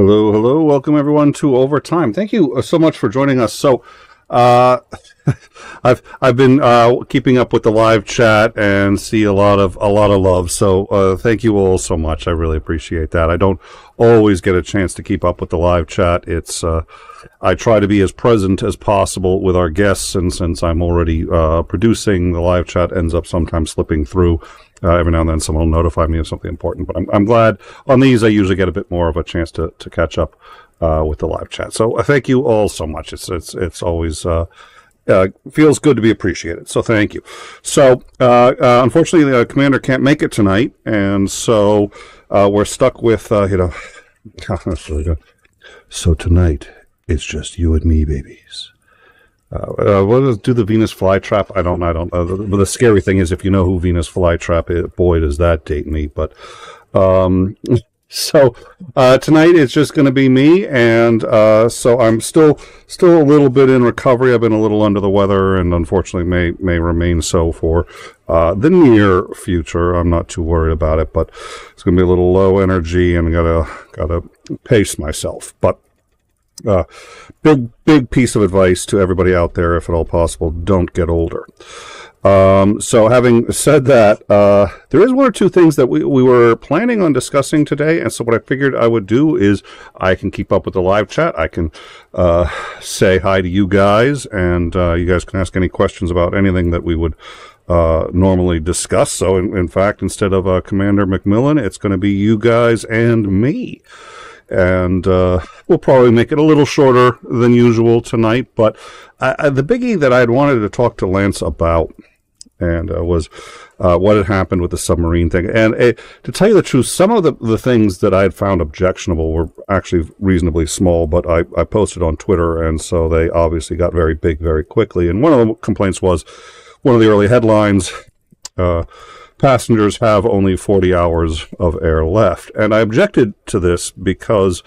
Hello, hello. Welcome everyone to Overtime. Thank you so much for joining us. So, I've been keeping up with the live chat and see a lot of love. So, thank you all so much. I really appreciate that. I don't always get a chance to keep up with the live chat. It's I try to be as present as possible with our guests, and since I'm already producing, the live chat ends up sometimes slipping through. Every now and then someone will notify me of something important, but I'm glad on these I usually get a bit more of a chance to catch up with the live chat. So thank you all so much. It's always feels good to be appreciated. So thank you. So unfortunately, the commander can't make it tonight, and so we're stuck with So tonight it's just you and me, babies. What does do the Venus flytrap? I don't. But the scary thing is, if you know who Venus flytrap is, boy, does that date me. But so tonight it's just going to be me, and so I'm still a little bit in recovery. I've been a little under the weather, and unfortunately may remain so for the near future. I'm not too worried about it, but it's going to be a little low energy, and gotta pace myself. But big piece of advice to everybody out there, if at all possible, don't get older. So having said that, there is one or two things that we were planning on discussing today, and so what I figured I would do is I can keep up with the live chat. I can say hi to you guys, and you guys can ask any questions about anything that we would normally discuss. So in fact, instead of Commander McMillan, it's going to be you guys and me. And we'll probably make it a little shorter than usual tonight. But the biggie that I had wanted to talk to Lance about and was what had happened with the submarine thing. And to tell you the truth, some of the things that I had found objectionable were actually reasonably small, but I posted on Twitter, and so they obviously got very big very quickly. And one of the complaints was one of the early headlines, passengers have only 40 hours of air left. And I objected to this because,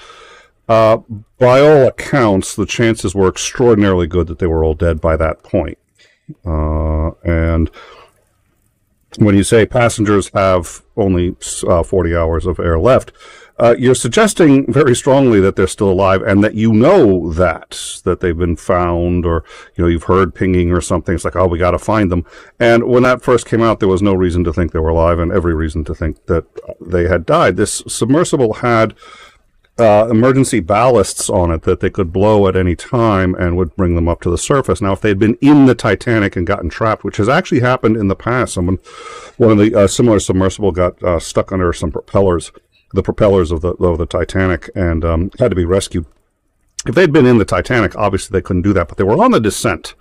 by all accounts, the chances were extraordinarily good that they were all dead by that point. And when you say passengers have only 40 hours of air left, you're suggesting very strongly that they're still alive, and that you know that they've been found, or you've heard pinging or something. It's like, oh, we got to find them. And when that first came out, there was no reason to think they were alive, and every reason to think that they had died. This submersible had emergency ballasts on it that they could blow at any time and would bring them up to the surface. Now, if they had been in the Titanic and gotten trapped, which has actually happened in the past, one of the similar submersible got stuck under some propellers. The propellers of the Titanic, and had to be rescued. If they'd been in the Titanic, obviously they couldn't do that, but they were on the descent,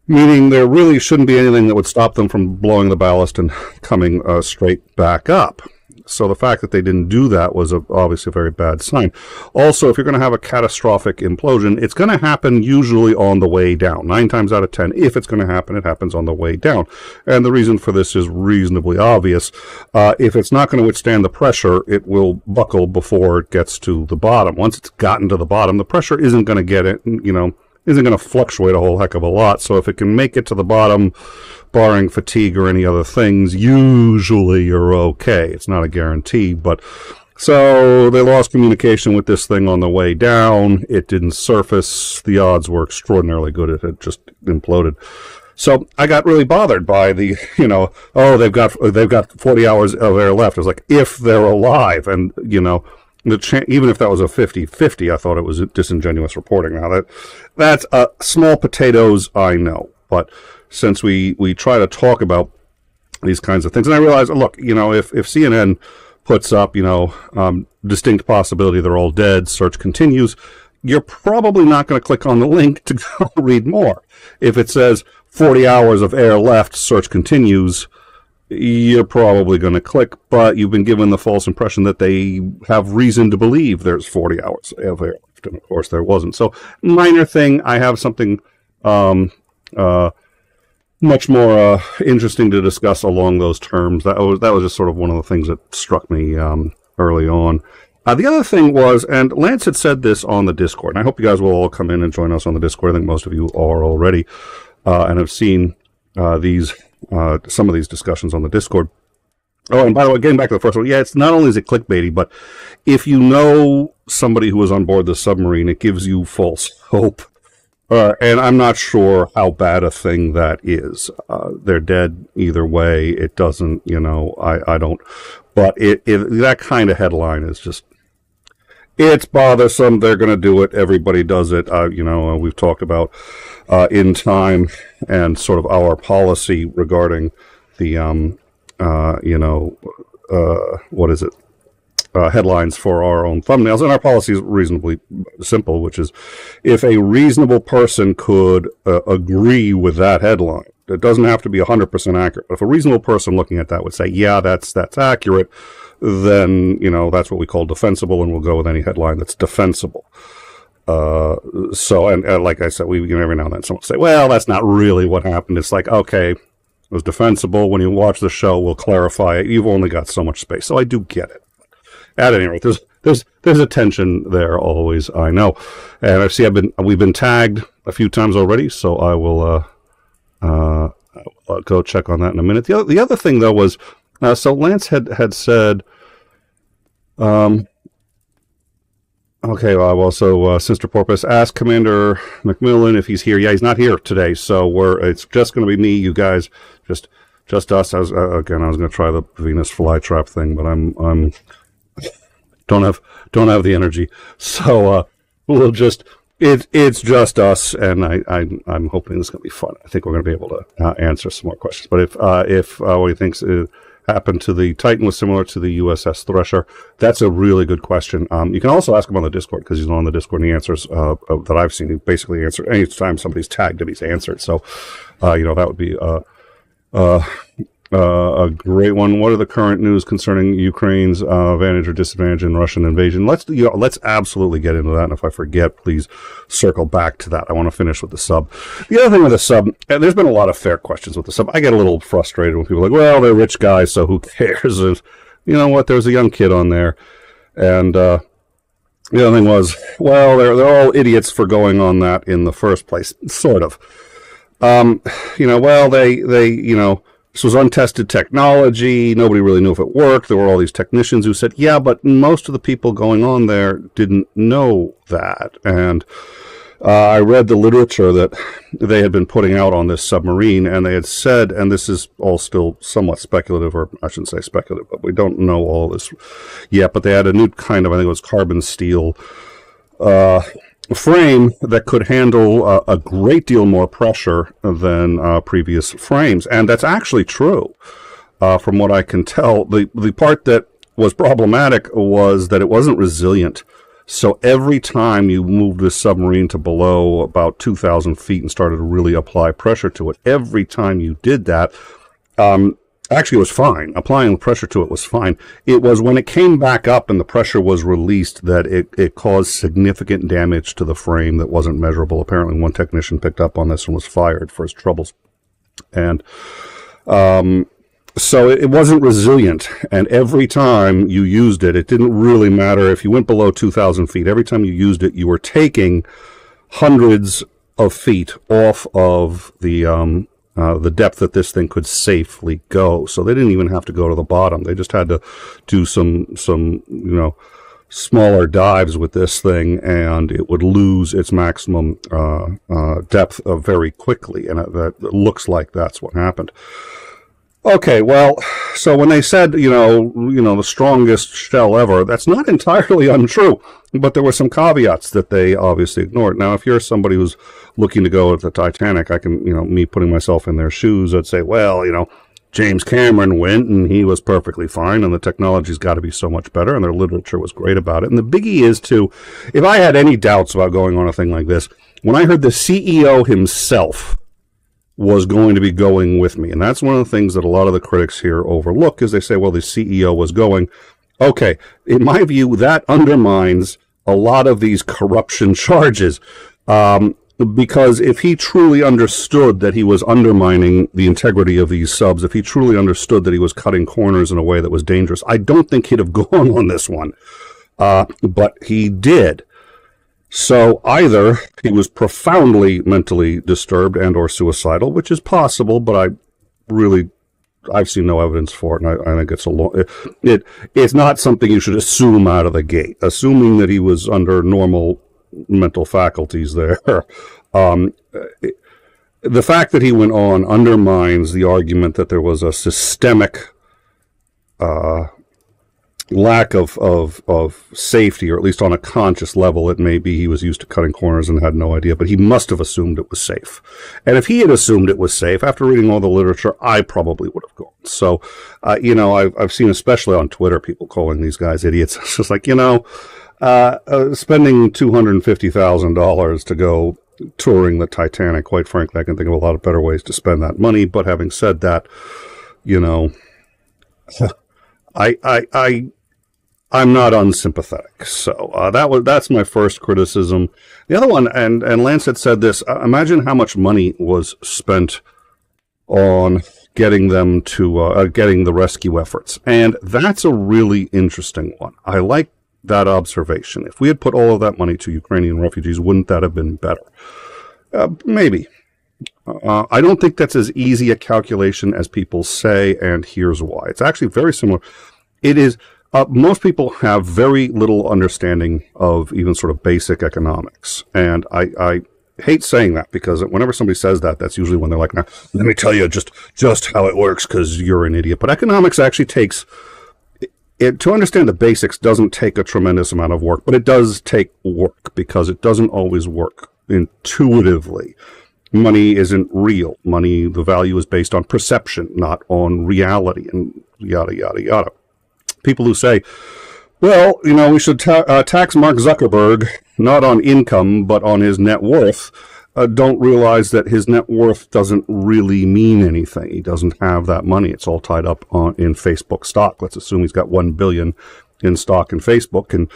meaning there really shouldn't be anything that would stop them from blowing the ballast and coming straight back up. So the fact that they didn't do that was obviously a very bad sign. Also, if you're going to have a catastrophic implosion, it's going to happen usually on the way down. 9 times out of 10, if it's going to happen, it happens on the way down. And the reason for this is reasonably obvious. If it's not going to withstand the pressure, it will buckle before it gets to the bottom. Once it's gotten to the bottom, the pressure isn't going to get it, isn't going to fluctuate a whole heck of a lot. So if it can make it to the bottom, barring fatigue or any other things, usually you're okay. It's not a guarantee, but so they lost communication with this thing on the way down. It didn't surface. The odds were extraordinarily good. It had just imploded. So I got really bothered by the, they've got 40 hours of air left. I was like, if they're alive, and even if that was a 50-50, I thought it was disingenuous reporting. Now that's small potatoes, I know, but since we try to talk about these kinds of things, and I realize, look, if CNN puts up, distinct possibility they're all dead, search continues, you're probably not going to click on the link to go read more. If it says 40 hours of air left, search continues, you're probably going to click, but you've been given the false impression that they have reason to believe there's 40 hours of air left, and of course there wasn't. So, minor thing, I have something much more interesting to discuss along those terms. That was just sort of one of the things that struck me early on. The other thing was, and Lance had said this on the Discord, and I hope you guys will all come in and join us on the Discord. I think most of you are already, and have seen some of these discussions on the Discord. Oh, and by the way, getting back to the first one, yeah, it's not only is it clickbaity, but if you know somebody who was on board the submarine, it gives you false hope. And I'm not sure how bad a thing that is. They're dead either way. It doesn't, I don't. But that kind of headline is just, it's bothersome. They're going to do it. Everybody does it. We've talked about in time and sort of our policy regarding the, what is it? Headlines for our own thumbnails, and our policy is reasonably simple, which is if a reasonable person could agree with that headline, it doesn't have to be 100% accurate, but if a reasonable person looking at that would say, yeah, that's accurate, then, that's what we call defensible, and we'll go with any headline that's defensible. And like I said, every now and then someone will say, well, that's not really what happened. It's like, okay, it was defensible. When you watch the show, we'll clarify it. You've only got so much space. So I do get it. At any rate, there's a tension there always, I know. And I see we've been tagged a few times already, so I will I'll go check on that in a minute. The other thing though was so Lance had said Sister Porpoise asked Commander McMillan if he's here. Yeah, he's not here today, so it's just going to be me, you guys, just us. I was going to try the Venus flytrap thing, but I'm don't have the energy, so we'll just it's just us, and I'm hoping this is going to be fun. I think we're going to be able to answer some more questions. But if what he thinks happened to the Titan was similar to the USS Thresher, that's a really good question. You can also ask him on the Discord, because he's on the Discord, and he answers that I've seen. He basically answered anytime somebody's tagged him, he's answered. So that would be a great one. What are the current news concerning Ukraine's advantage or disadvantage in Russian invasion? Let's absolutely get into that. And if I forget, please circle back to that. I want to finish with the sub. The other thing with the sub, and there's been a lot of fair questions with the sub. I get a little frustrated when people are like, well, they're rich guys, so who cares? And you know what? There's a young kid on there. And the other thing was, well, they're all idiots for going on that in the first place. Sort of. This was untested technology. Nobody really knew if it worked. There were all these technicians who said, yeah, but most of the people going on there didn't know that. And I read the literature that they had been putting out on this submarine, and they had said, and this is all still somewhat speculative, or I shouldn't say speculative, but we don't know all this yet, but they had a new kind of, I think it was carbon steel frame that could handle a great deal more pressure than previous frames. And that's actually true. From what I can tell, the part that was problematic was that it wasn't resilient. So every time you moved this submarine to below about 2,000 feet and started to really apply pressure to it, every time you did that, actually, it was fine. Applying pressure to it was fine. It was when it came back up and the pressure was released that it caused significant damage to the frame that wasn't measurable. Apparently, one technician picked up on this and was fired for his troubles. And so it wasn't resilient. And every time you used it, it didn't really matter if you went below 2,000 feet. Every time you used it, you were taking hundreds of feet off of the depth that this thing could safely go. So they didn't even have to go to the bottom. They just had to do some smaller dives with this thing, and it would lose its maximum depth very quickly. And that looks like that's what happened. Okay, well, so when they said, the strongest shell ever, that's not entirely untrue, but there were some caveats that they obviously ignored. Now, if you're somebody who's looking to go at the Titanic, I can, me putting myself in their shoes, I'd say, well, James Cameron went and he was perfectly fine, and the technology's got to be so much better, and their literature was great about it. And the biggie is, too, if I had any doubts about going on a thing like this, when I heard the CEO himself was going to be going with me. And that's one of the things that a lot of the critics here overlook, is they say, well, the CEO was going. Okay, in my view, that undermines a lot of these corruption charges, because if he truly understood that he was undermining the integrity of these subs, if he truly understood that he was cutting corners in a way that was dangerous, I don't think he'd have gone on this one. But he did. So either he was profoundly mentally disturbed and or suicidal, which is possible, but I really I've seen no evidence for it, and I think it's not something you should assume out of the gate. Assuming that he was under normal mental faculties there. The fact that he went on undermines the argument that there was a systemic lack of safety, or at least on a conscious level. It may be he was used to cutting corners and had no idea, but he must have assumed it was safe. And if he had assumed it was safe, after reading all the literature, I probably would have gone. So, I've seen, especially on Twitter, people calling these guys idiots. It's just like, spending $250,000 to go touring the Titanic, quite frankly, I can think of a lot of better ways to spend that money. But having said that, I'm not unsympathetic. So that's my first criticism. The other one, and Lance had said this, imagine how much money was spent on getting them to getting the rescue efforts. And that's a really interesting one. I like that observation. If we had put all of that money to Ukrainian refugees, wouldn't that have been better? Maybe. I don't think that's as easy a calculation as people say, and here's why. It's actually very similar. It is, most people have very little understanding of even sort of basic economics. And I hate saying that, because whenever somebody says that, that's usually when they're like, now, let me tell you just how it works, because you're an idiot. But economics actually takes, to understand the basics doesn't take a tremendous amount of work, but it does take work, because it doesn't always work intuitively. Money isn't real. Money, the value is based on perception, not on reality, and yada, yada, yada. People who say, well, we should tax Mark Zuckerberg not on income, but on his net worth, don't realize that his net worth doesn't really mean anything. He doesn't have that money. It's all tied up in Facebook stock. Let's assume he's got $1 billion in stock in Facebook, and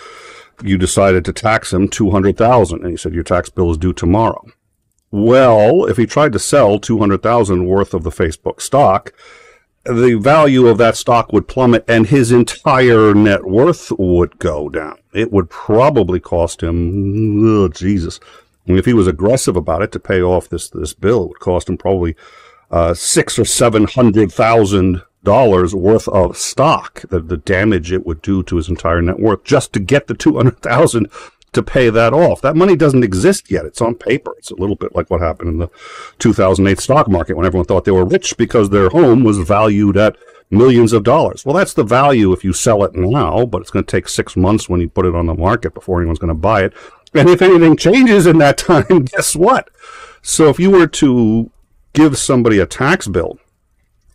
you decided to tax him $200,000, and he said your tax bill is due tomorrow. Well, if he tried to sell $200,000 worth of the Facebook stock, the value of that stock would plummet, and his entire net worth would go down. It would probably cost him, Jesus. And if he was aggressive about it to pay off this bill, it would cost him probably $600,000 or $700,000 worth of stock. The damage it would do to his entire net worth just to get the $200,000 to pay that off. That money doesn't exist yet. It's on paper. It's a little bit like what happened in the 2008 stock market, when everyone thought they were rich because their home was valued at millions of dollars. Well, that's the value if you sell it now, but it's going to take 6 months when you put it on the market before anyone's going to buy it. And if anything changes in that time, guess what? So if you were to give somebody a tax bill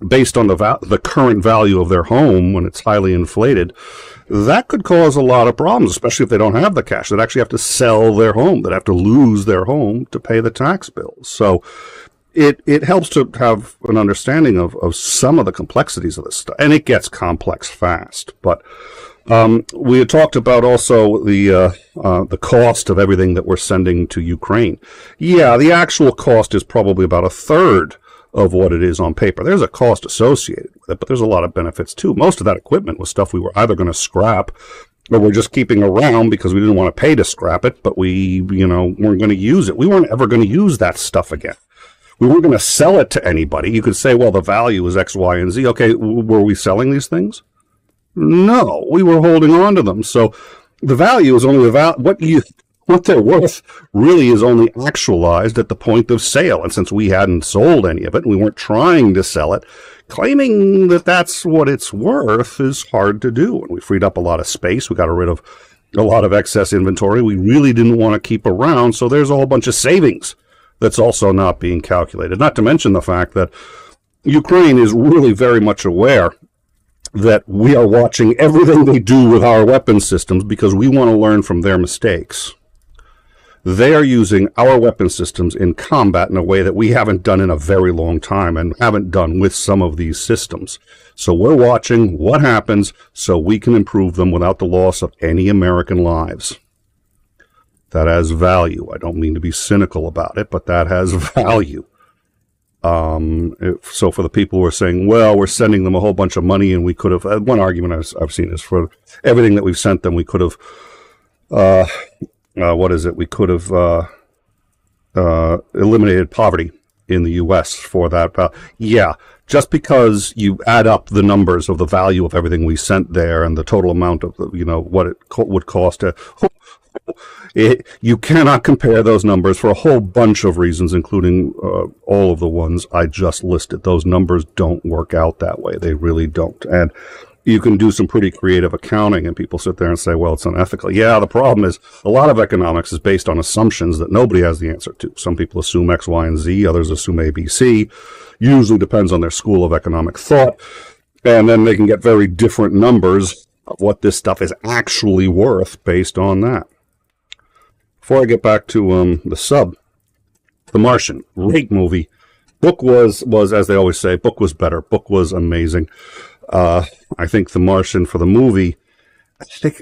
based on the current value of their home when it's highly inflated, that could cause a lot of problems, especially if they don't have the cash. They'd actually have to sell their home. They'd have to lose their home to pay the tax bills. So it helps to have an understanding of some of the complexities of this stuff. And it gets complex fast. But we had talked about also the cost of everything that we're sending to Ukraine. Yeah, the actual cost is probably about a third of what it is on paper. There's a cost associated with it, but there's a lot of benefits too. Most of that equipment was stuff we were either going to scrap, or we're just keeping around because we didn't want to pay to scrap it, but we, weren't going to use it. We weren't ever going to use that stuff again. We weren't going to sell it to anybody. You could say, well, the value is X, Y, and Z. Okay, were we selling these things? No, we were holding on to them. So the value is only what they're worth really is only actualized at the point of sale. And since we hadn't sold any of it, we weren't trying to sell it, claiming that that's what it's worth is hard to do. And we freed up a lot of space. We got rid of a lot of excess inventory we really didn't want to keep around. So there's a whole bunch of savings that's also not being calculated. Not to mention the fact that Ukraine is really very much aware that we are watching everything they do with our weapon systems because we want to learn from their mistakes. They are using our weapon systems in combat in a way that we haven't done in a very long time and haven't done with some of these systems. So we're watching what happens so we can improve them without the loss of any American lives. That has value. I don't mean to be cynical about it, but that has value. So for the people who are saying, well, we're sending them a whole bunch of money and we could have, one argument I've seen is for everything that we've sent them, we could have, we could have eliminated poverty in the U.S. for that. Yeah, just because you add up the numbers of the value of everything we sent there and the total amount of, what it would cost to... you cannot compare those numbers for a whole bunch of reasons, including all of the ones I just listed. Those numbers don't work out that way. They really don't. And you can do some pretty creative accounting, and people sit there and say, well, it's unethical. Yeah, the problem is a lot of economics is based on assumptions that nobody has the answer to. Some people assume X, Y, and Z. Others assume A, B, C. Usually depends on their school of economic thought. And then they can get very different numbers of what this stuff is actually worth based on that. Before I get back to the sub, The Martian, great movie. Book was, as they always say, book was better. Book was amazing. I think The Martian for the movie,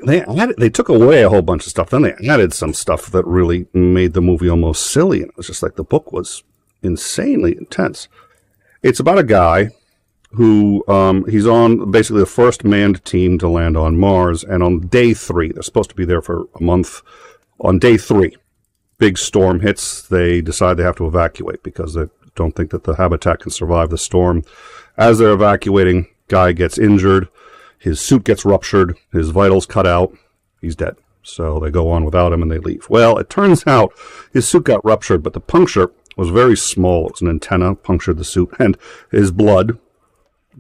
they took away a whole bunch of stuff. Then they added some stuff that really made the movie almost silly. And it was just like the book was insanely intense. It's about a guy who he's on basically the first manned team to land on Mars. And on day 3, they're supposed to be there for a month. On day 3, big storm hits. They decide they have to evacuate because they don't think that the habitat can survive the storm. As they're evacuating, guy gets injured. His suit gets ruptured. His vitals cut out. He's dead. So they go on without him and they leave. Well, it turns out his suit got ruptured, but the puncture was very small. It was an antenna, punctured the suit, and his blood,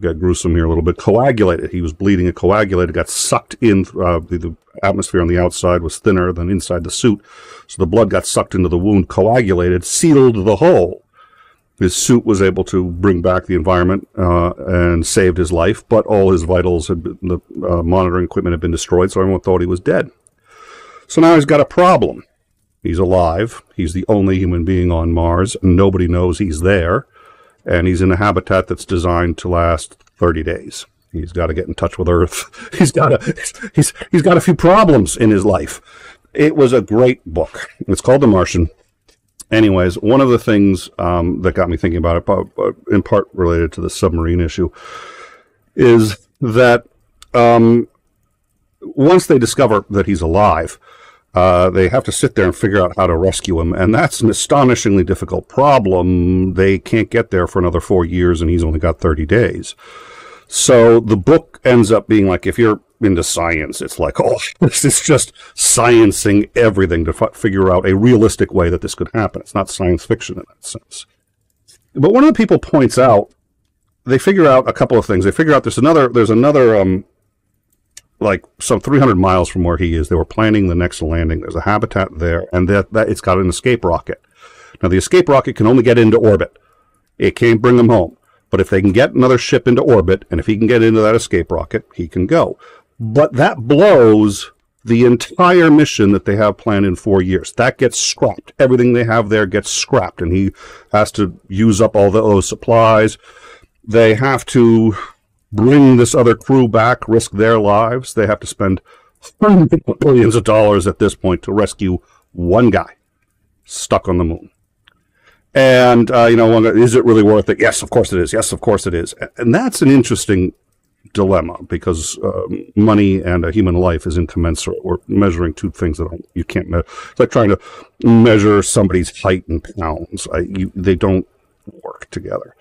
got gruesome here a little bit, coagulated. He was bleeding and coagulated, got sucked in. The atmosphere on the outside was thinner than inside the suit. So the blood got sucked into the wound, coagulated, sealed the hole. His suit was able to bring back the environment and saved his life, but all his vitals, the monitoring equipment had been destroyed, so everyone thought he was dead. So now he's got a problem. He's alive. He's the only human being on Mars. Nobody knows he's there. And he's in a habitat that's designed to last 30 days. He's got to get in touch with Earth. He's got a few problems in his life. It was a great book. It's called The Martian. Anyways, one of the things that got me thinking about it, in part related to the submarine issue, is that once they discover that he's alive, they have to sit there and figure out how to rescue him, and that's an astonishingly difficult problem. They can't get there for another 4 years, and he's only got 30 days. So the book ends up being like, if you're into science, it's like, oh, this is just sciencing everything to figure out a realistic way that this could happen. It's not science fiction in that sense. But one of the people points out, they figure out a couple of things. They figure out there's another like some 300 miles from where he is. They were planning the next landing. There's a habitat there, and that it's got an escape rocket. Now, the escape rocket can only get into orbit. It can't bring them home. But if they can get another ship into orbit, and if he can get into that escape rocket, he can go. But that blows the entire mission that they have planned in 4 years. That gets scrapped. Everything they have there gets scrapped, and he has to use up all those supplies. They have to bring this other crew back, risk their lives. They have to spend billions of dollars at this point to rescue one guy stuck on the moon. And, is it really worth it? Yes, of course it is. Yes, of course it is. And that's an interesting dilemma because money and a human life is incommensurate. We're measuring two things that you can't measure. It's like trying to measure somebody's height in pounds. They don't work together.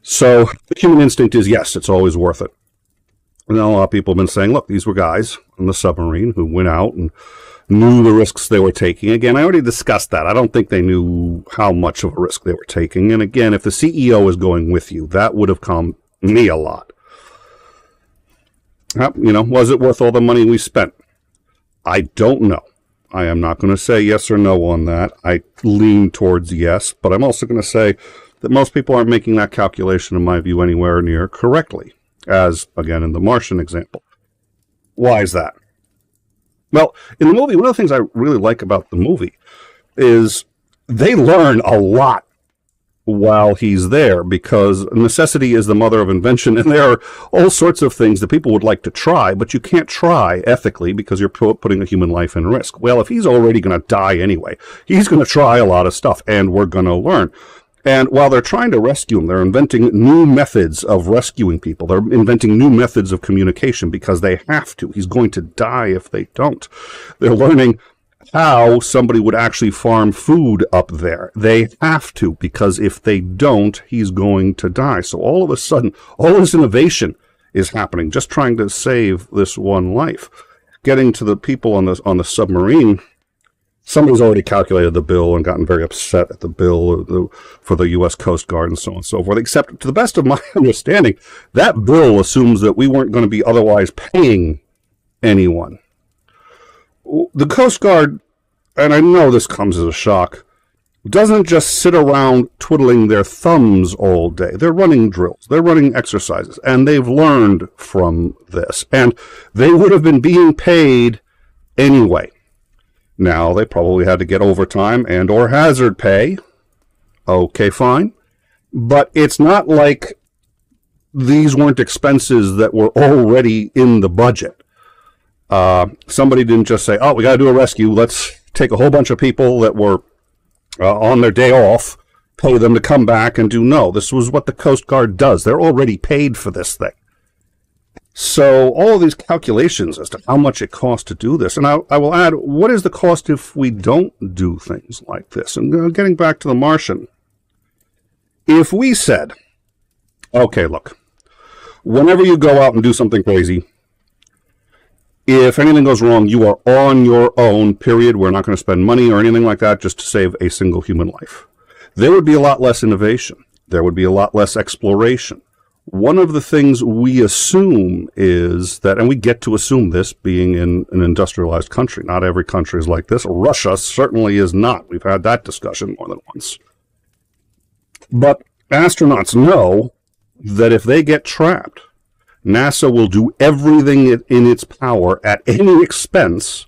So the human instinct is, yes, it's always worth it. And a lot of people have been saying, look, these were guys on the submarine who went out and knew the risks they were taking. Again, I already discussed that. I don't think they knew how much of a risk they were taking. And again, if the CEO is going with you, that would have calmed me a lot. Was it worth all the money we spent? I don't know. I am not going to say yes or no on that. I lean towards yes, but I'm also going to say that most people aren't making that calculation, in my view, anywhere near correctly, as, again, in the Martian example. Why is that? Well, in the movie, one of the things I really like about the movie is they learn a lot while he's there, because necessity is the mother of invention, and there are all sorts of things that people would like to try, but you can't try ethically because you're putting a human life in risk. Well, if he's already going to die anyway, he's going to try a lot of stuff, and we're going to learn. And while they're trying to rescue him, they're inventing new methods of rescuing people. They're inventing new methods of communication because they have to. He's going to die if they don't. They're learning how somebody would actually farm food up there. They have to, because if they don't, he's going to die. So all of a sudden, all this innovation is happening, just trying to save this one life. Getting to the people on the submarine, somebody's already calculated the bill and gotten very upset at the bill for the U.S. Coast Guard and so on and so forth. Except, to the best of my understanding, that bill assumes that we weren't going to be otherwise paying anyone. The Coast Guard, and I know this comes as a shock, doesn't just sit around twiddling their thumbs all day. They're running drills. They're running exercises. And they've learned from this. And they would have been being paid anyway. Now, they probably had to get overtime and or hazard pay. Okay, fine. But it's not like these weren't expenses that were already in the budget. Somebody didn't just say, oh, we got to do a rescue. Let's take a whole bunch of people that were on their day off, pay them to come back and do. No, this was what the Coast Guard does. They're already paid for this thing. So all of these calculations as to how much it costs to do this, and I will add, what is the cost if we don't do things like this? And getting back to the Martian, if we said, okay, look, whenever you go out and do something crazy, if anything goes wrong, you are on your own, period. We're not going to spend money or anything like that just to save a single human life. There would be a lot less innovation. There would be a lot less exploration. One of the things we assume is that, and we get to assume this being in an industrialized country. Not every country is like this. Russia certainly is not. We've had that discussion more than once. But astronauts know that if they get trapped, NASA will do everything in its power at any expense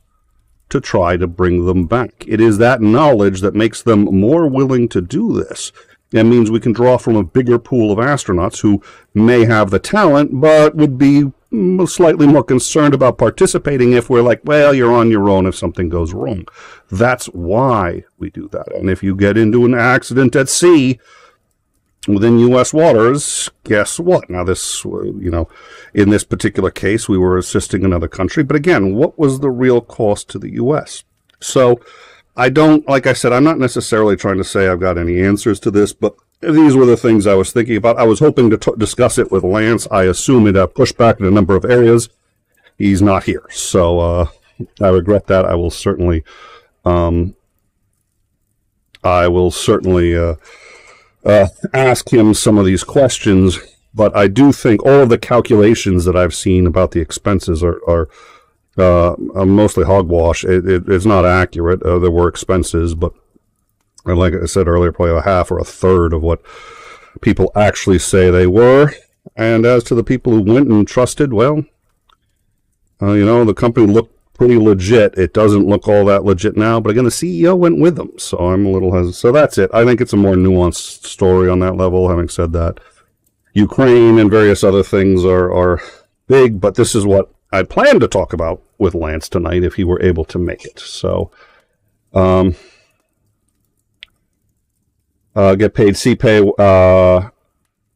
to try to bring them back. It is that knowledge that makes them more willing to do this. That means we can draw from a bigger pool of astronauts who may have the talent, but would be slightly more concerned about participating if we're like, well, you're on your own if something goes wrong. That's why we do that. And if you get into an accident at sea, within U.S. waters, guess what? Now, this, in this particular case, we were assisting another country. But again, what was the real cost to the U.S.? So like I said, I'm not necessarily trying to say I've got any answers to this, but these were the things I was thinking about. I was hoping to discuss it with Lance. I assume it pushed back in a number of areas. He's not here. So I regret that. I will certainly ask him some of these questions, but I do think all of the calculations that I've seen about the expenses are mostly hogwash. It's not accurate. There were expenses, but like I said earlier, probably a half or a third of what people actually say they were. And as to the people who went and trusted, well, the company looked pretty legit. It doesn't look all that legit now, but again, the CEO went with them, so I'm a little hesitant. So that's it. I think it's a more nuanced story on that level. Having said that, Ukraine and various other things are big, but this is what I planned to talk about with Lance tonight if he were able to make it. So, get paid CPay.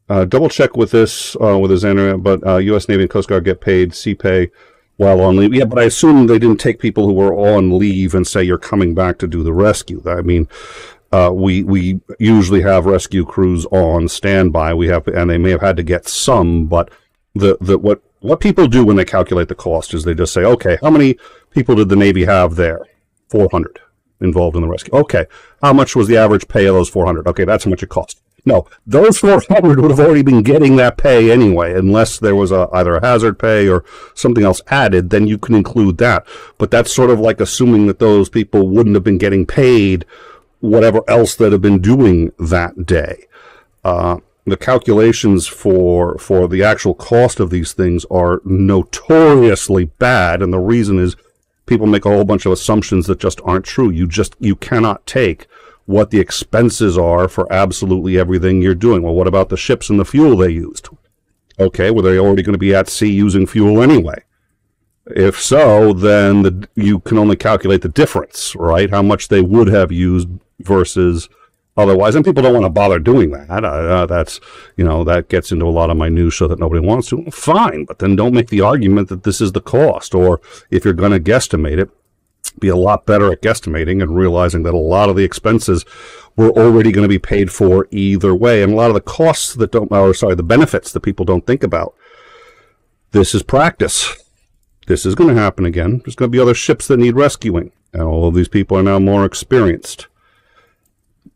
Double check with this, with his internet, but U.S. Navy and Coast Guard get paid CPay while on leave. Yeah, but I assume they didn't take people who were on leave and say you're coming back to do the rescue. I mean, we usually have rescue crews on standby. And they may have had to get some, but what people do when they calculate the cost is they just say, okay, how many people did the Navy have there? 400 involved in the rescue. Okay, how much was the average pay of those 400? Okay, that's how much it cost. No, those 400 would have already been getting that pay anyway, unless there was either a hazard pay or something else added, then you can include that. But that's sort of like assuming that those people wouldn't have been getting paid whatever else they'd have been doing that day. The calculations for the actual cost of these things are notoriously bad, and the reason is people make a whole bunch of assumptions that just aren't true. You cannot take what the expenses are for absolutely everything you're doing. Well, what about the ships and the fuel they used? Okay, were they already going to be at sea using fuel anyway? If so, then you can only calculate the difference, right? How much they would have used versus otherwise. And people don't want to bother doing that. That's, that gets into a lot of minutia that nobody wants to. Fine, but then don't make the argument that this is the cost. Or if you're going to guesstimate it, be a lot better at guesstimating and realizing that a lot of the expenses were already going to be paid for either way. And a lot of the costs that the benefits that people don't think about. This is practice. This is going to happen again. There's going to be other ships that need rescuing. And all of these people are now more experienced.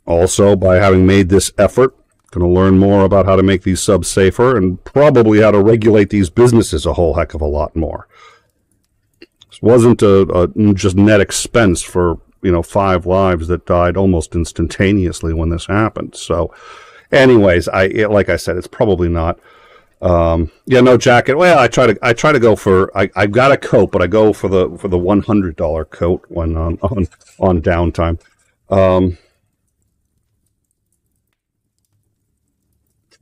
Also, by having made this effort, going to learn more about how to make these subs safer and probably how to regulate these businesses a whole heck of a lot more. This wasn't a just net expense for, 5 lives that died almost instantaneously when this happened. So, anyways, like I said, it's probably not. No jacket. Well, I try to go for. I've got a coat, but I go for the $100 coat when on downtime.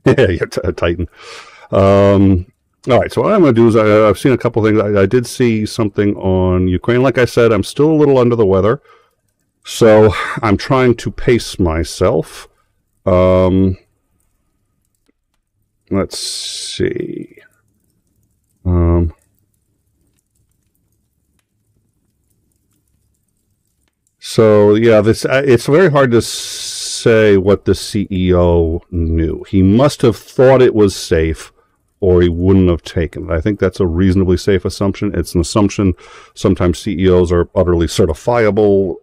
Yeah, Titan. All right, so what I'm going to do is I've seen a couple things. I did see something on Ukraine. Like I said, I'm still a little under the weather, so I'm trying to pace myself. Let's see. So yeah, it's very hard to say what the CEO knew. He must have thought it was safe, or he wouldn't have taken it. I think that's a reasonably safe assumption. It's an assumption. Sometimes CEOs are utterly certifiable.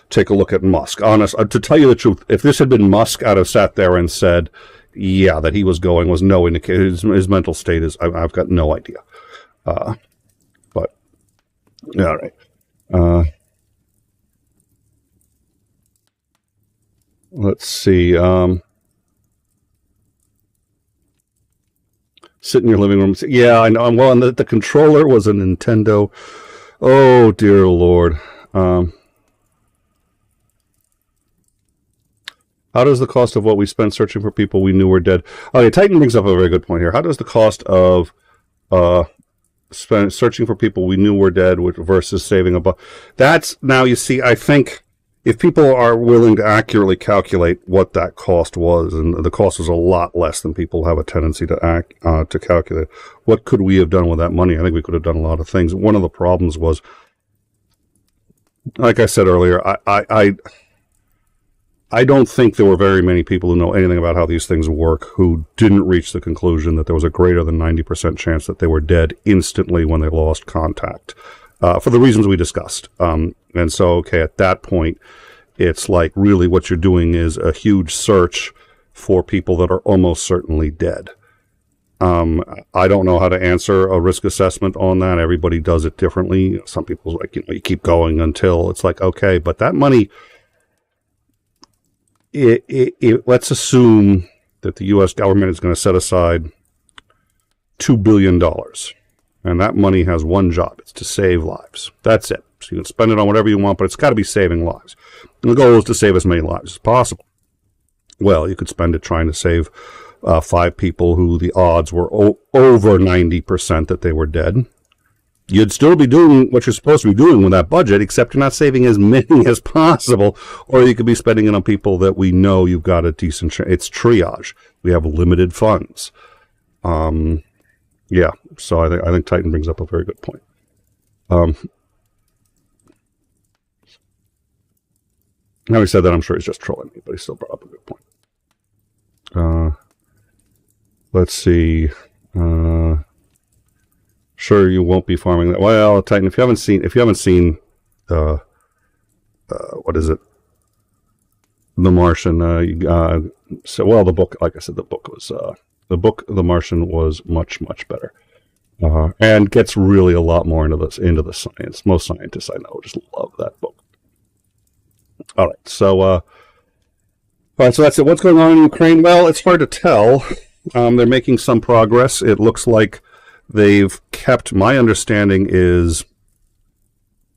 Take a look at Musk. To tell you the truth, if this had been Musk, I'd have sat there and said, yeah, that he was going was no indication. His mental state is, I've got no idea. But, yeah, all right. Let's see. Sit in your living room. Yeah, I know. Well, and the controller was a Nintendo. Oh, dear Lord. How does the cost of what we spent searching for people we knew were dead? Okay, Titan brings up a very good point here. How does the cost of searching for people we knew were dead versus saving a buck? That's, now you see, I think if people are willing to accurately calculate what that cost was, and the cost was a lot less than people have a tendency to calculate, what could we have done with that money? I think we could have done a lot of things. One of the problems was, like I said earlier, I don't think there were very many people who know anything about how these things work who didn't reach the conclusion that there was a greater than 90% chance that they were dead instantly when they lost contact, for the reasons we discussed. And so, okay, at that point, it's like really what you're doing is a huge search for people that are almost certainly dead. I don't know how to answer a risk assessment on that. Everybody does it differently. Some people, like, you keep going until it's like, okay, but that money... let's assume that the U.S. government is going to set aside $2 billion. And that money has one job. It's to save lives. That's it. So you can spend it on whatever you want, but it's got to be saving lives. And the goal is to save as many lives as possible. Well, you could spend it trying to save 5 people who the odds were over 90% that they were dead. You'd still be doing what you're supposed to be doing with that budget, except you're not saving as many as possible, or you could be spending it on people that we know you've got a decent chance. It's triage. We have limited funds. Yeah, so I think Titan brings up a very good point. Having said that, I'm sure he's just trolling me, but he still brought up a good point. Let's see. Sure, you won't be farming that. Well, Titan, if you haven't seen, what is it? The Martian. The book. Like I said, the book, The Martian, was much better, and gets really a lot more into the science. Most scientists I know just love that book. All right, so that's it. What's going on in Ukraine? Well, it's hard to tell. They're making some progress. It looks like they've kept, my understanding is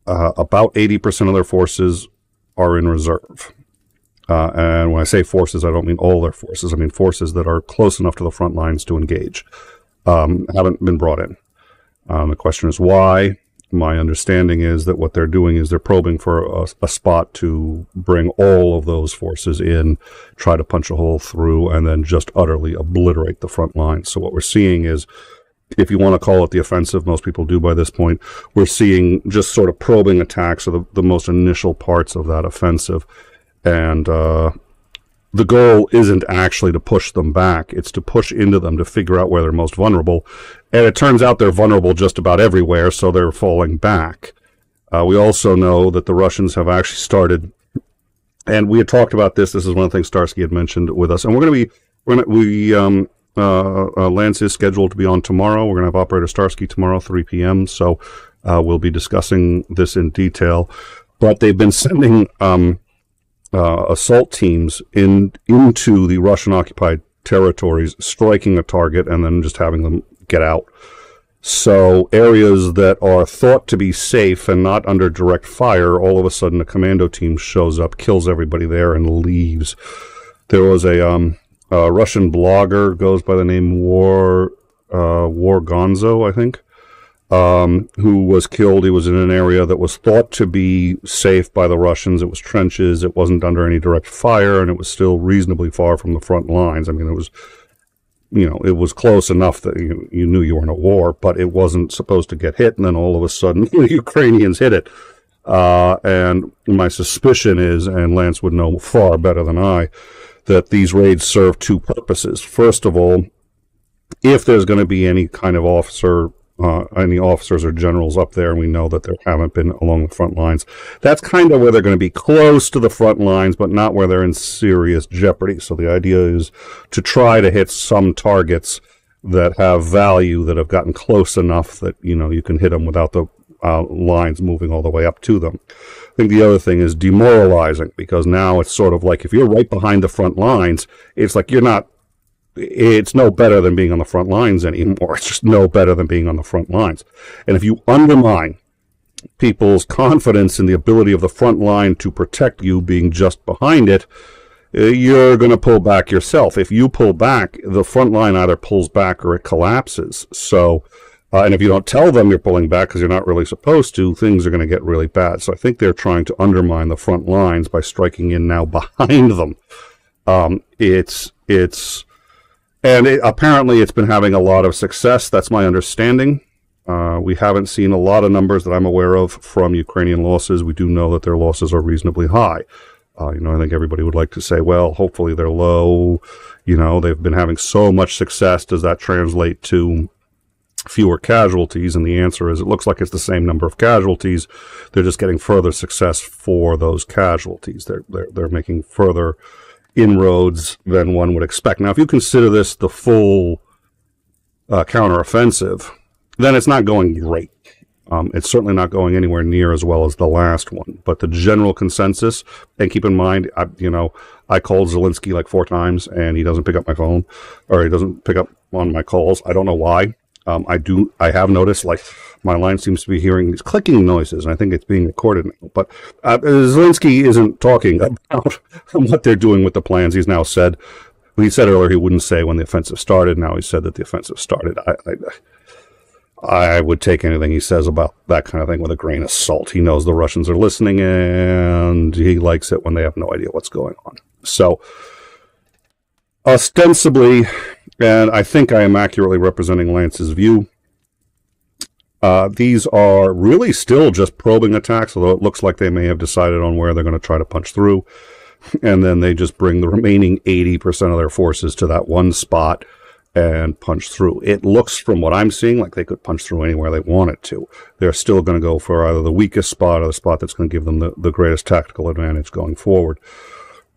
about 80% of their forces are in reserve. And when I say forces, I don't mean all their forces. I mean forces that are close enough to the front lines to engage. Haven't been brought in. The question is why. My understanding is that what they're doing is they're probing for a spot to bring all of those forces in, try to punch a hole through, and then just utterly obliterate the front line. So what we're seeing is if you want to call it the offensive, most people do by this point, we're seeing just sort of probing attacks of the most initial parts of that offensive. And the goal isn't actually to push them back. It's to push into them to figure out where they're most vulnerable. And it turns out they're vulnerable just about everywhere, so they're falling back. We also know that the Russians have actually started, and we had talked about this. This is one of the things Starsky had mentioned with us. And Lance is scheduled to be on tomorrow. We're going to have Operator Starsky tomorrow, 3 p.m. So we'll be discussing this in detail. But they've been sending assault teams into the Russian-occupied territories, striking a target, and then just having them get out. So areas that are thought to be safe and not under direct fire, all of a sudden a commando team shows up, kills everybody there, and leaves. There was a Russian blogger, goes by the name 𝗲𝗲𝐻𝐿, I think, who was killed. He was in an area that was thought to be safe by the Russians. It was trenches. It wasn't under any direct fire, and it was still reasonably far from the front lines. I mean, it was, it was close enough that you knew you were in a war, but it wasn't supposed to get hit, and then all of a sudden the Ukrainians hit it. And my suspicion is, and Lance would know far better than I, that these raids serve two purposes. First of all, if there's going to be any kind of any officers or generals up there, and we know that there haven't been along the front lines, that's kind of where they're going to be close to the front lines, but not where they're in serious jeopardy. So the idea is to try to hit some targets that have value, that have gotten close enough that, you can hit them without the lines moving all the way up to them. I think the other thing is demoralizing, because now it's sort of like if you're right behind the front lines, it's like it's no better than being on the front lines anymore. It's just no better than being on the front lines. And if you undermine people's confidence in the ability of the front line to protect you being just behind it, you're going to pull back yourself. If you pull back, the front line either pulls back or it collapses. So, and if you don't tell them you're pulling back because you're not really supposed to, things are going to get really bad. So I think they're trying to undermine the front lines by striking in now behind them. Apparently it's been having a lot of success. That's my understanding. We haven't seen a lot of numbers that I'm aware of from Ukrainian losses. We do know that their losses are reasonably high. I think everybody would like to say, well, hopefully they're low. They've been having so much success. Does that translate to fewer casualties? And the answer is, it looks like it's the same number of casualties. They're just getting further success for those casualties. They're making further inroads than one would expect. Now, if you consider this the full counteroffensive, then it's not going great. It's certainly not going anywhere near as well as the last one. But the general consensus, and keep in mind, I called Zelensky like 4 times, and he doesn't pick up my phone, or he doesn't pick up on my calls. I don't know why. I have noticed, like, my line seems to be hearing these clicking noises, and I think it's being recorded now. But Zelensky isn't talking about what they're doing with the plans. He's now said, he said earlier he wouldn't say when the offensive started. Now he said that the offensive started. I would take anything he says about that kind of thing with a grain of salt. He knows the Russians are listening, and he likes it when they have no idea what's going on. So, ostensibly, and I think I am accurately representing Lance's view, these are really still just probing attacks, although it looks like they may have decided on where they're going to try to punch through, and then they just bring the remaining 80% of their forces to that one spot and punch through. It looks, from what I'm seeing, like they could punch through anywhere they wanted to. They're still going to go for either the weakest spot or the spot that's going to give them the greatest tactical advantage going forward.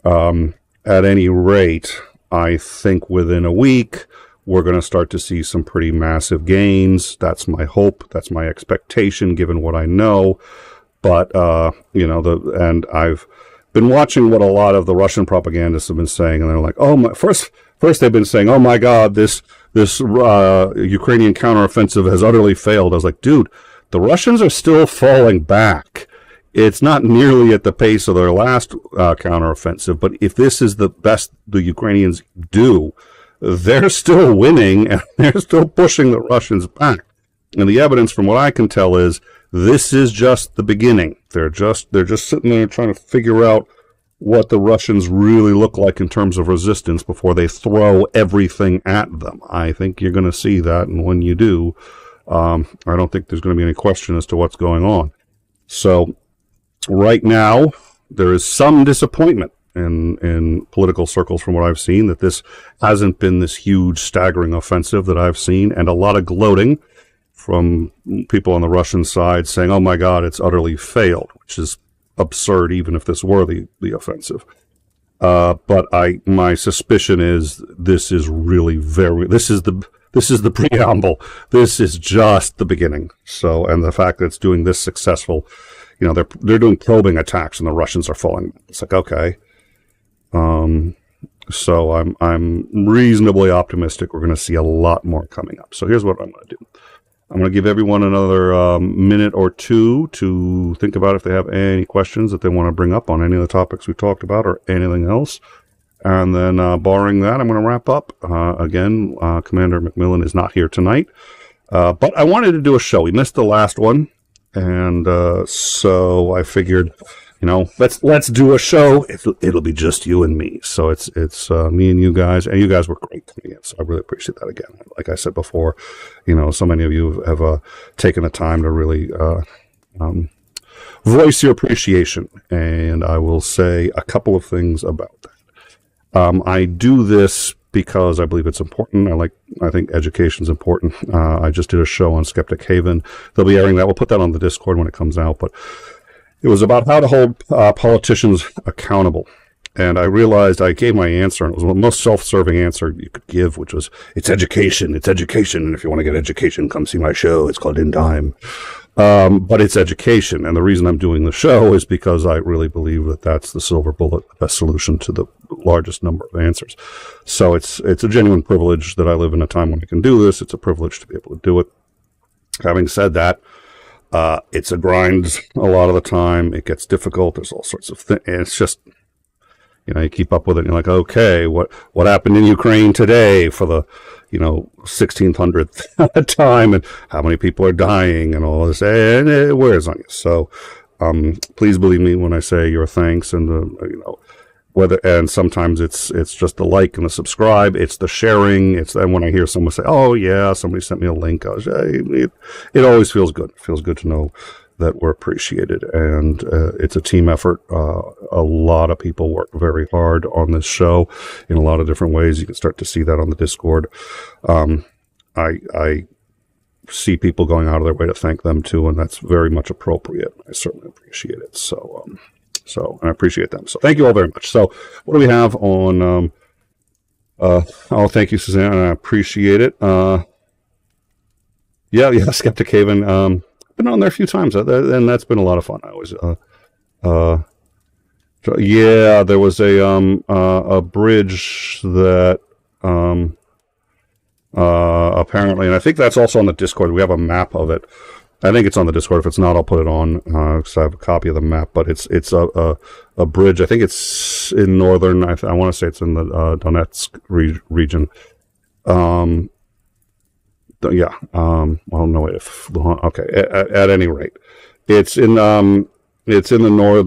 At any rate, I think within a week, we're going to start to see some pretty massive gains. That's my hope. That's my expectation, given what I know. But, and I've been watching what a lot of the Russian propagandists have been saying, and they're like, First, they've been saying, "Oh my God, this Ukrainian counteroffensive has utterly failed." I was like, "Dude, the Russians are still falling back. It's not nearly at the pace of their last counteroffensive. But if this is the best the Ukrainians do, they're still winning and they're still pushing the Russians back." And the evidence, from what I can tell, is this is just the beginning. They're just sitting there trying to figure out what the Russians really look like in terms of resistance before they throw everything at them. I think you're going to see that, and when you do, I don't think there's going to be any question as to what's going on. So right now, there is some disappointment in political circles from what I've seen that this hasn't been this huge, staggering offensive that I've seen, and a lot of gloating from people on the Russian side saying, oh my God, it's utterly failed, which is absurd even if this were the offensive. But my suspicion is this is really this is the preamble. This is just the beginning. So, and the fact that it's doing this successful, you know, they're doing probing attacks and the Russians are falling. It's like, okay. So I'm reasonably optimistic we're going to see a lot more coming up. So here's what I'm going to do. I'm going to give everyone another minute or two to think about if they have any questions that they want to bring up on any of the topics we talked about or anything else. And then, barring that, I'm going to wrap up. Again, Commander McMillan is not here tonight. But I wanted to do a show. We missed the last one. And so I figured, you know, let's do a show. It'll be just you and me. So it's me and you guys were great to me. So I really appreciate that again. Like I said before, you know, so many of you have taken the time to really voice your appreciation. And I will say a couple of things about that. I do this because I believe it's important. I think education is important. I just did a show on 𝗪𝗪𝗪. They'll be airing that. We'll put that on the Discord when it comes out. But it was about how to hold politicians accountable. And I realized I gave my answer, and it was the most self-serving answer you could give, which was, it's education. And if you want to get education, come see my show. It's called In Time. But it's education. And the reason I'm doing the show is because I really believe that that's the silver bullet, the best solution to the largest number of answers. So it's a genuine privilege that I live in a time when I can do this. It's a privilege to be able to do it. Having said that, it's a grind a lot of the time. It gets difficult. There's all sorts of things. And it's just, you know, you keep up with it and you're like, okay, what happened in Ukraine today for the, 1600th time, and how many people are dying and all this, and it wears on you. So, please believe me when I say your thanks and and sometimes it's just the like and the subscribe, it's the sharing, and when I hear someone say, oh yeah, somebody sent me a link, it always feels good. It feels good to know that we're appreciated, and it's a team effort. A lot of people work very hard on this show in a lot of different ways. You can start to see that on the Discord. I see people going out of their way to thank them too, and that's very much appropriate. I certainly appreciate it. So I appreciate them. So thank you all very much. So what do we have on? Thank you, Suzanne. I appreciate it. Yeah, 𝗪𝗪𝗪. Been on there a few times, and that's been a lot of fun. I always, yeah, there was a bridge that apparently, and I think that's also on the Discord. We have a map of it. I think it's on the Discord. If it's not, I'll put it on because I have a copy of the map. But it's a bridge. I think it's in northern. I want to say it's in the Donetsk region. Yeah. Well, no, okay. At any rate, it's in the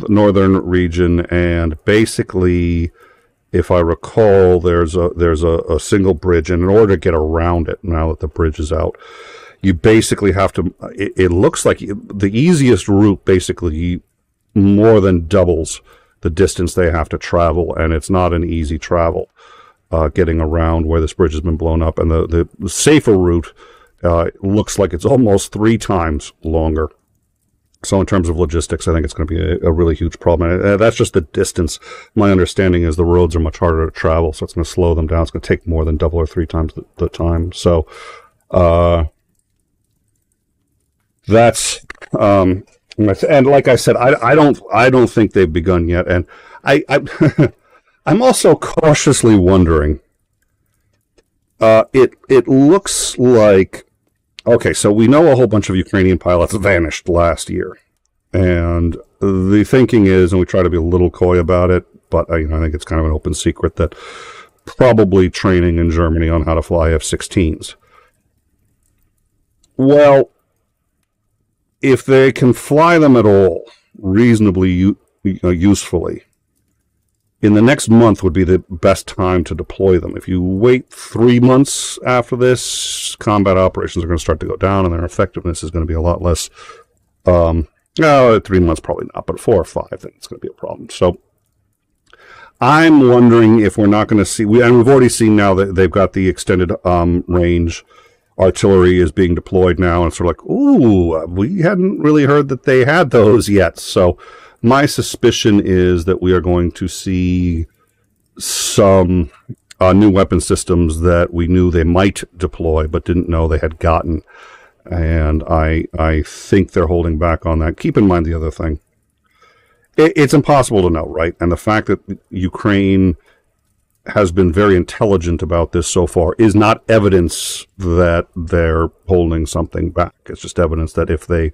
northern region, and basically, if I recall, there's a single bridge, and in order to get around it, now that the bridge is out, you basically have to. It looks like the easiest route basically more than doubles the distance they have to travel, and it's not an easy travel. Getting around where this bridge has been blown up, and the safer route looks like it's almost 3 times longer. So in terms of logistics, I think it's going to be a really huge problem. And that's just the distance. My understanding is the roads are much harder to travel, so it's going to slow them down. It's going to take more than double or 3 times the time. So that's and like I said, I don't think they've begun yet, and I'm also cautiously wondering. It looks like, okay, so we know a whole bunch of Ukrainian pilots vanished last year, and the thinking is, and we try to be a little coy about it, but I think it's kind of an open secret that probably training in Germany on how to fly F-16s. Well, if they can fly them at all reasonably usefully, in the next month would be the best time to deploy them. If you wait 3 months after this, combat operations are going to start to go down, and their effectiveness is going to be a lot less. 3 months probably not, but 4 or 5, then it's going to be a problem. So I'm wondering if we're not going to see, and we've already seen now that they've got the extended range artillery is being deployed now, and it's sort of like, ooh, we hadn't really heard that they had those yet. So my suspicion is that we are going to see some new weapon systems that we knew they might deploy but didn't know they had gotten. And I think they're holding back on that. Keep in mind the other thing. It's impossible to know, right? And the fact that Ukraine has been very intelligent about this so far is not evidence that they're holding something back. It's just evidence that if they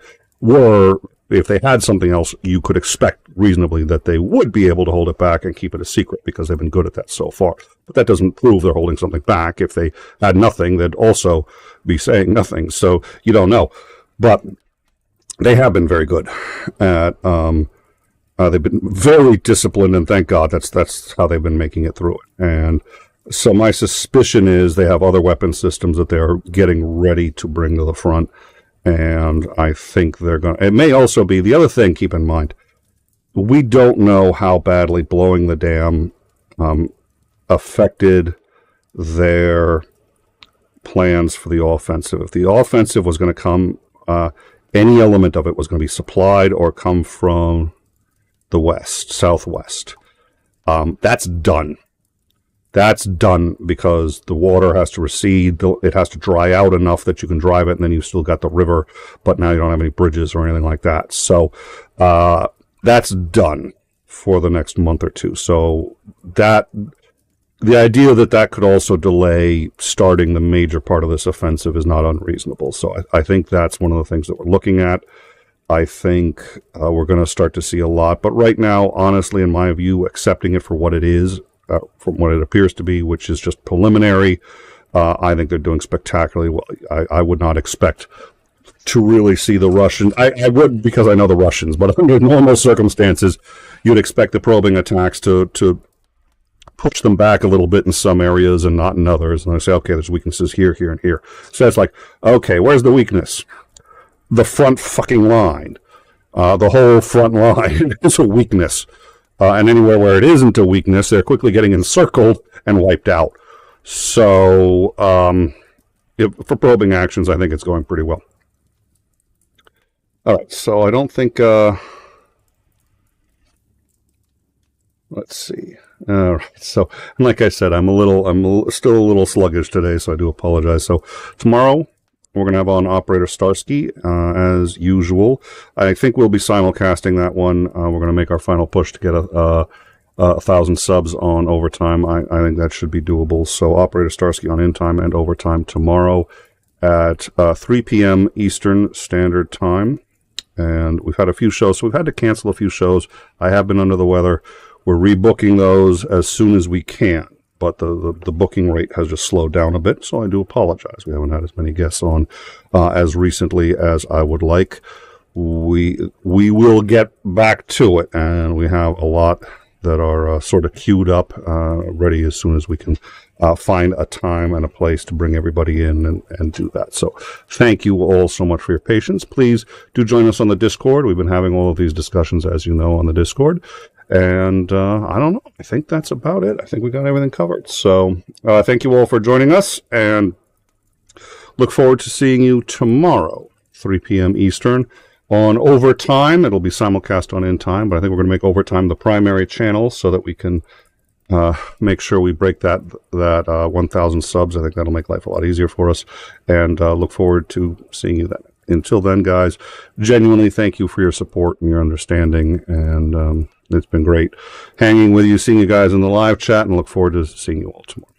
had something else, you could expect reasonably that they would be able to hold it back and keep it a secret, because they've been good at that so far. But that doesn't prove they're holding something back. If they had nothing, they'd also be saying nothing. So you don't know. But they have been very good at, they've been very disciplined, and thank God that's how they've been making it through it. And so my suspicion is they have other weapon systems that they're getting ready to bring to the front. And I think they're going to, it may also be, the other thing, keep in mind, we don't know how badly blowing the dam affected their plans for the offensive. If the offensive was going to come, any element of it was going to be supplied or come from the west, southwest. That's done. That's done because the water has to recede. It has to dry out enough that you can drive it, and then you've still got the river, but now you don't have any bridges or anything like that. So that's done for the next month or two. So that the idea that could also delay starting the major part of this offensive is not unreasonable. So I think that's one of the things that we're looking at. I think we're going to start to see a lot. But right now, honestly, in my view, accepting it for what it is, from what it appears to be, which is just preliminary, I think they're doing spectacularly well. I would not expect to really see the Russians. I would, because I know the Russians, but under normal circumstances, you'd expect the probing attacks to push them back a little bit in some areas and not in others. And I say, okay, there's weaknesses here, here, and here. So it's like, okay, where's the weakness? The front fucking line. The whole front line is a weakness. And anywhere where it isn't a weakness, they're quickly getting encircled and wiped out. So, for probing actions, I think it's going pretty well. All right, so I don't think, let's see. All right, so like I said, I'm still a little sluggish today, so I do apologize. So tomorrow, we're going to have on Operator Starsky, as usual. I think we'll be simulcasting that one. We're going to make our final push to get 1,000 subs on Overtime. I think that should be doable. So Operator Starsky on In Time and Overtime tomorrow at 3 p.m. Eastern Standard Time. And we've had a few shows, so we've had to cancel a few shows. I have been under the weather. We're rebooking those as soon as we can. But the booking rate has just slowed down a bit, so I do apologize. We haven't had as many guests on as recently as I would like. We will get back to it, and we have a lot that are sort of queued up, ready as soon as we can find a time and a place to bring everybody in and do that. So thank you all so much for your patience. Please do join us on the Discord. We've been having all of these discussions, as you know, on the Discord. And I don't know. I think that's about it. I think we got everything covered. So thank you all for joining us, and look forward to seeing you tomorrow, 3 p.m. Eastern, on Overtime. It'll be simulcast on In Time, but I think we're going to make Overtime the primary channel so that we can make sure we break that 1,000 subs. I think that'll make life a lot easier for us, and look forward to seeing you then. Until then, guys, genuinely thank you for your support and your understanding, and it's been great hanging with you, seeing you guys in the live chat, and look forward to seeing you all tomorrow.